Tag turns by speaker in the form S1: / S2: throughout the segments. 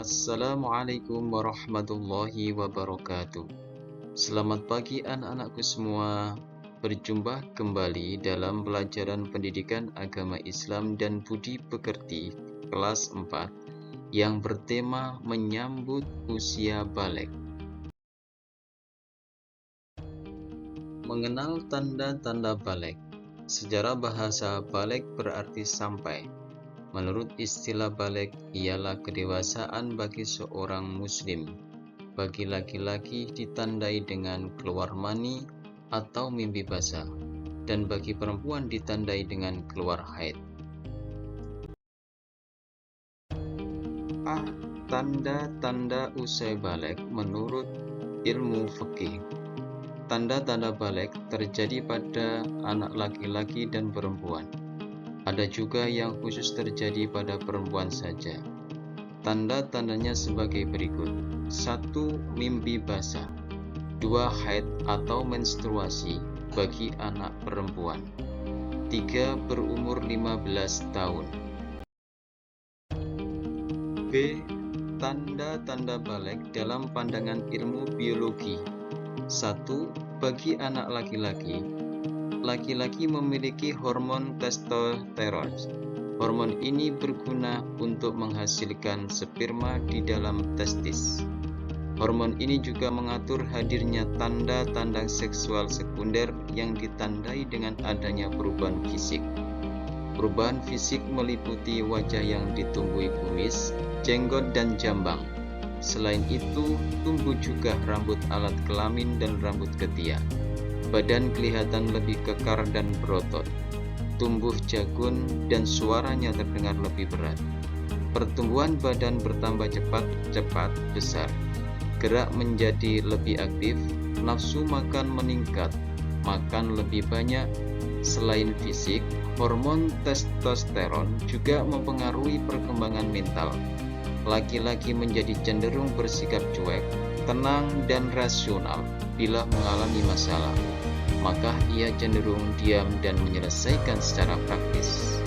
S1: Assalamualaikum warahmatullahi wabarakatuh. Selamat pagi anak-anakku semua. Berjumpa kembali dalam pelajaran pendidikan agama Islam dan budi pekerti kelas 4 yang bertema menyambut usia balik. Mengenal tanda-tanda balik. Sejarah bahasa balik berarti sampai. Menurut istilah balik, ialah kedewasaan bagi seorang muslim. Bagi laki-laki ditandai dengan keluar mani atau mimpi basah, dan bagi perempuan ditandai dengan keluar haid. Tanda-tanda usai balik menurut ilmu fikih. Tanda-tanda balik terjadi pada anak laki-laki dan perempuan. Ada juga yang khusus terjadi pada perempuan saja. Tanda-tandanya sebagai berikut. 1. Mimpi basah. 2. Haid atau menstruasi bagi anak perempuan. 3. Berumur 15 tahun. B. Tanda-tanda balik dalam pandangan ilmu biologi. 1. Bagi anak laki-laki. Laki-laki memiliki hormon testosteron. Hormon ini berguna untuk menghasilkan sperma di dalam testis. Hormon ini juga mengatur hadirnya tanda-tanda seksual sekunder yang ditandai dengan adanya perubahan fisik. Perubahan fisik meliputi wajah yang ditumbuhi kumis, jenggot, dan jambang. Selain itu, tumbuh juga rambut alat kelamin dan rambut ketiak. Badan kelihatan lebih kekar dan berotot. Tumbuh jagun dan suaranya terdengar lebih berat. Pertumbuhan badan bertambah cepat besar. Gerak menjadi lebih aktif. Nafsu makan meningkat. Makan lebih banyak. Selain fisik, hormon testosteron juga mempengaruhi perkembangan mental. Laki-laki menjadi cenderung bersikap cuek, tenang, dan rasional bila mengalami masalah. Maka ia cenderung diam dan menyelesaikan secara praktis.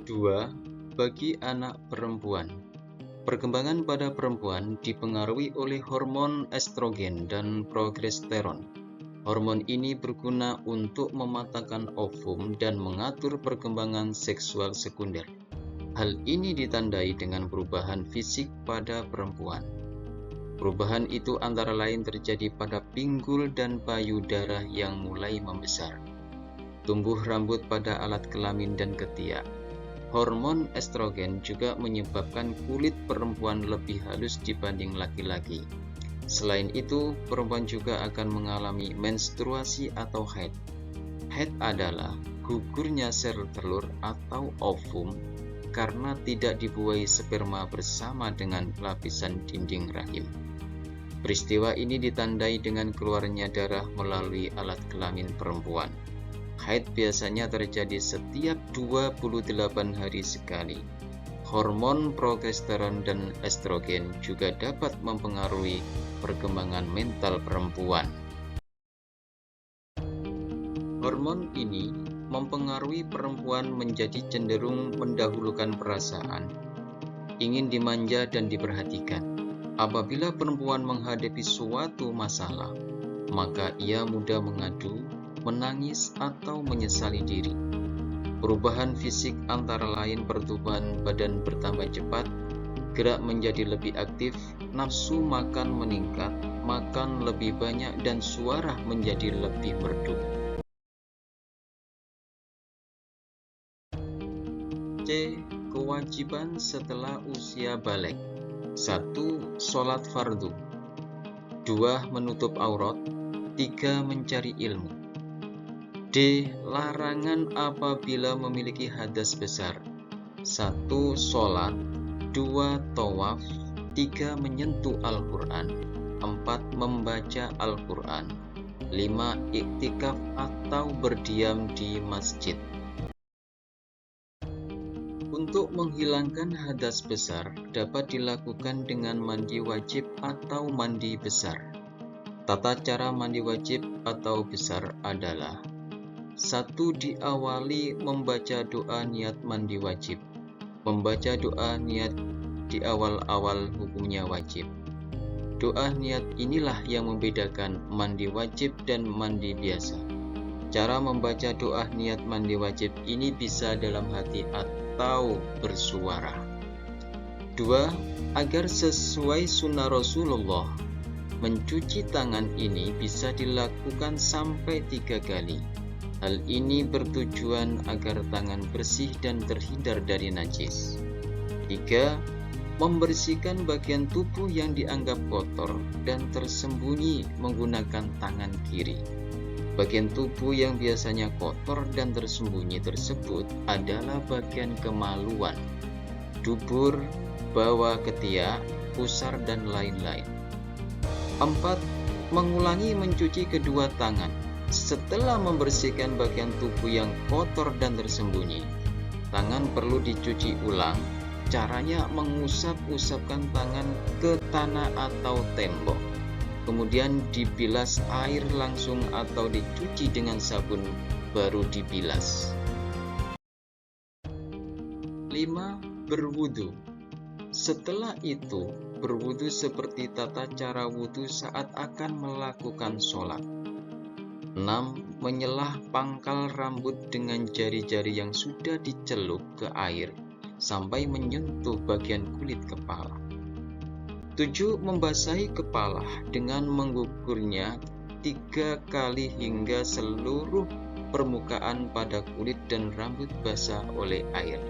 S1: 2. Bagi anak perempuan. Perkembangan pada perempuan dipengaruhi oleh hormon estrogen dan progesteron. Hormon ini berguna untuk mematangkan ovum dan mengatur perkembangan seksual sekunder. Hal ini ditandai dengan perubahan fisik pada perempuan. Perubahan itu antara lain terjadi pada pinggul dan payudara yang mulai membesar. Tumbuh rambut pada alat kelamin dan ketiak. Hormon estrogen juga menyebabkan kulit perempuan lebih halus dibanding laki-laki. Selain itu, perempuan juga akan mengalami menstruasi atau haid. Haid adalah gugurnya sel telur atau ovum karena tidak dibuahi sperma bersama dengan lapisan dinding rahim. Peristiwa ini ditandai dengan keluarnya darah melalui alat kelamin perempuan. Haid biasanya terjadi setiap 28 hari sekali. Hormon progesteron dan estrogen juga dapat mempengaruhi perkembangan mental perempuan. Hormon ini mempengaruhi perempuan menjadi cenderung mendahulukan perasaan, ingin dimanja dan diperhatikan. Apabila perempuan menghadapi suatu masalah, maka ia mudah mengadu, menangis, atau menyesali diri. Perubahan fisik antara lain pertumbuhan badan bertambah cepat, gerak menjadi lebih aktif, nafsu makan meningkat, makan lebih banyak, dan suara menjadi lebih merdu. C. Kewajiban setelah usia balik. 1. Sholat fardu. 2. Menutup aurat. 3. Mencari ilmu. D. Larangan apabila memiliki hadas besar. 1. Sholat. 2. Tawaf. 3. Menyentuh Al-Quran. 4. Membaca Al-Quran. 5. Iktikaf atau berdiam di masjid. Untuk menghilangkan hadas besar dapat dilakukan dengan mandi wajib atau mandi besar. Tata cara mandi wajib atau besar adalah 1. Diawali membaca doa niat mandi wajib. Membaca doa niat di awal-awal hukumnya wajib. Doa niat inilah yang membedakan mandi wajib dan mandi biasa. Cara membaca doa niat mandi wajib ini bisa dalam hati atau bersuara. 2. Agar sesuai sunnah Rasulullah, mencuci tangan ini bisa dilakukan sampai 3 kali. Hal ini bertujuan agar tangan bersih dan terhindar dari najis. 3. Membersihkan bagian tubuh yang dianggap kotor dan tersembunyi menggunakan tangan kiri. Bagian tubuh yang biasanya kotor dan tersembunyi tersebut adalah bagian kemaluan, dubur, bawah ketiak, pusar, dan lain-lain. 4. Mengulangi mencuci kedua tangan. Setelah membersihkan bagian tubuh yang kotor dan tersembunyi, tangan perlu dicuci ulang. Caranya mengusap-usapkan tangan ke tanah atau tembok. Kemudian dibilas air langsung atau dicuci dengan sabun baru dibilas. 5. Berwudu. Setelah itu, berwudu seperti tata cara wudu saat akan melakukan sholat. 6. Menyelah pangkal rambut dengan jari-jari yang sudah dicelup ke air sampai menyentuh bagian kulit kepala. 7. Membasahi kepala dengan menggugurnya 3 kali hingga seluruh permukaan pada kulit dan rambut basah oleh air.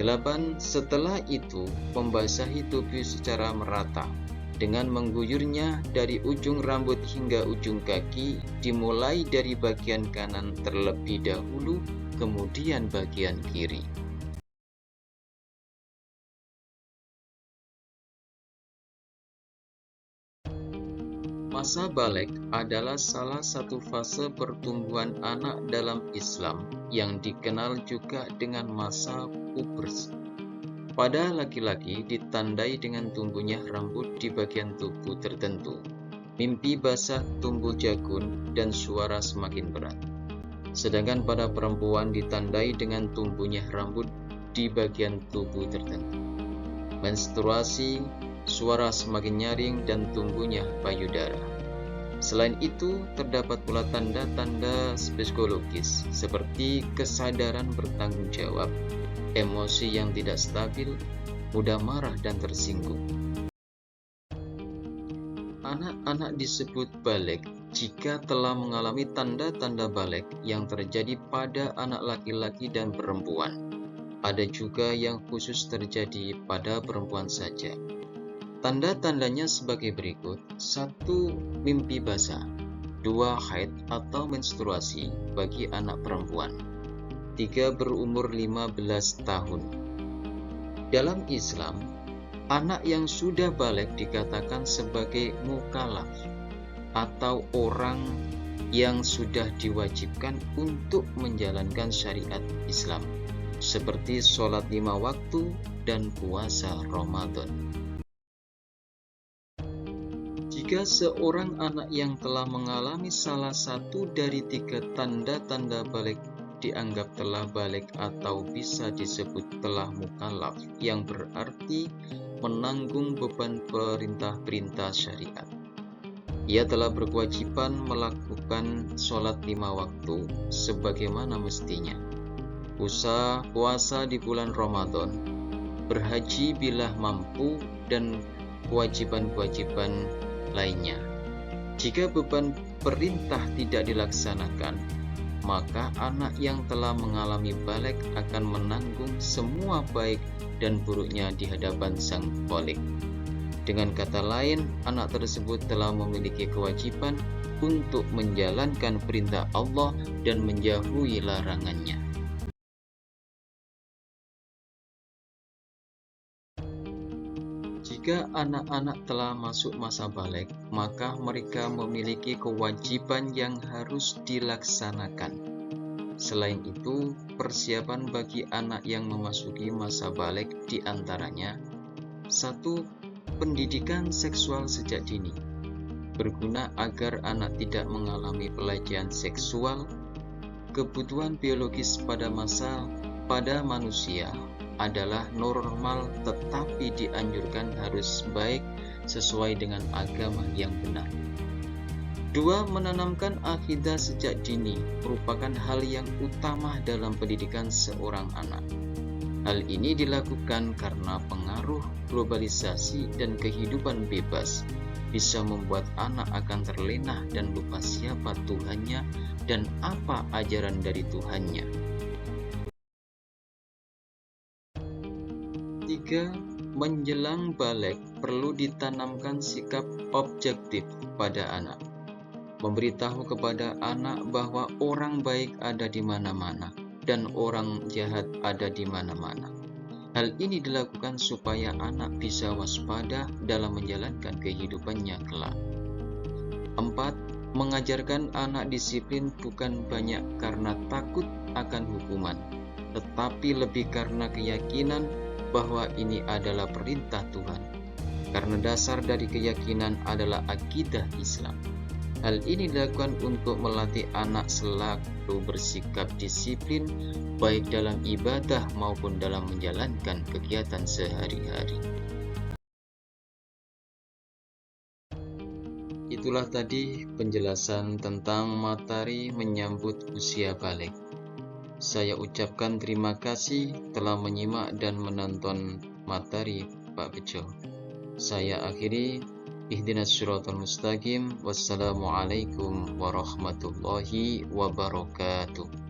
S1: 8. Setelah itu, membasahi tubuh secara merata dengan mengguyurnya dari ujung rambut hingga ujung kaki, dimulai dari bagian kanan terlebih dahulu, kemudian bagian kiri. Masa balik adalah salah satu fase pertumbuhan anak dalam Islam yang dikenal juga dengan masa pubers. Pada laki-laki ditandai dengan tumbuhnya rambut di bagian tubuh tertentu, mimpi basah, tumbuh jagung, dan suara semakin berat. Sedangkan pada perempuan ditandai dengan tumbuhnya rambut di bagian tubuh tertentu, menstruasi, suara semakin nyaring, dan tumbuhnya payudara. Selain itu, terdapat pula tanda-tanda psikologis seperti kesadaran bertanggung jawab, emosi yang tidak stabil, mudah marah dan tersinggung. Anak-anak disebut balik jika telah mengalami tanda-tanda balik yang terjadi pada anak laki-laki dan perempuan. Ada juga yang khusus terjadi pada perempuan saja. Tanda-tandanya sebagai berikut. 1. Mimpi basah. 2. Haid atau menstruasi bagi anak perempuan. 3. Berumur 15 tahun. Dalam Islam, anak yang sudah balik dikatakan sebagai mukallaf atau orang yang sudah diwajibkan untuk menjalankan syariat Islam, seperti sholat 5 waktu dan puasa Ramadan. Jika seorang anak yang telah mengalami salah satu dari 3 tanda-tanda balik dianggap telah balik atau bisa disebut telah mukallaf, yang berarti menanggung beban perintah-perintah syariat. Ia telah berkewajiban melakukan sholat 5 waktu sebagaimana mestinya, puasa di bulan Ramadan, berhaji bila mampu, dan kewajiban-kewajiban lainnya. Jika beban perintah tidak dilaksanakan, maka anak yang telah mengalami balik akan menanggung semua baik dan buruknya di hadapan sang balik. Dengan kata lain, anak tersebut telah memiliki kewajiban untuk menjalankan perintah Allah dan menjauhi larangannya. Jika anak-anak telah masuk masa balik, maka mereka memiliki kewajiban yang harus dilaksanakan. Selain itu, persiapan bagi anak yang memasuki masa balik diantaranya: 1. Pendidikan seksual sejak dini, berguna agar anak tidak mengalami pelecehan seksual. kebutuhan biologis pada manusia adalah normal, tetapi dianjurkan harus baik sesuai dengan agama yang benar. 2. Menanamkan akidah sejak dini merupakan hal yang utama dalam pendidikan seorang anak. Hal ini dilakukan karena pengaruh globalisasi dan kehidupan bebas bisa membuat anak akan terlena dan lupa siapa Tuhannya dan apa ajaran dari Tuhannya. 3. Menjelang balik perlu ditanamkan sikap objektif pada anak. Memberitahu kepada anak bahwa orang baik ada di mana-mana dan orang jahat ada di mana-mana. Hal ini dilakukan supaya anak bisa waspada dalam menjalankan kehidupannya kelak. 4. Mengajarkan anak disiplin bukan banyak karena takut akan hukuman, tetapi lebih karena keyakinan bahwa ini adalah perintah Tuhan. Karena dasar dari keyakinan adalah akidah Islam. Hal ini dilakukan untuk melatih anak selalu bersikap disiplin, baik dalam ibadah maupun dalam menjalankan kegiatan sehari-hari. Itulah tadi penjelasan tentang materi menyambut usia balik. Saya ucapkan terima kasih telah menyimak dan menonton materi Pak Bejo. Saya akhiri. Ihdinas siratal mustaqim. Wassalamualaikum warahmatullahi wabarakatuh.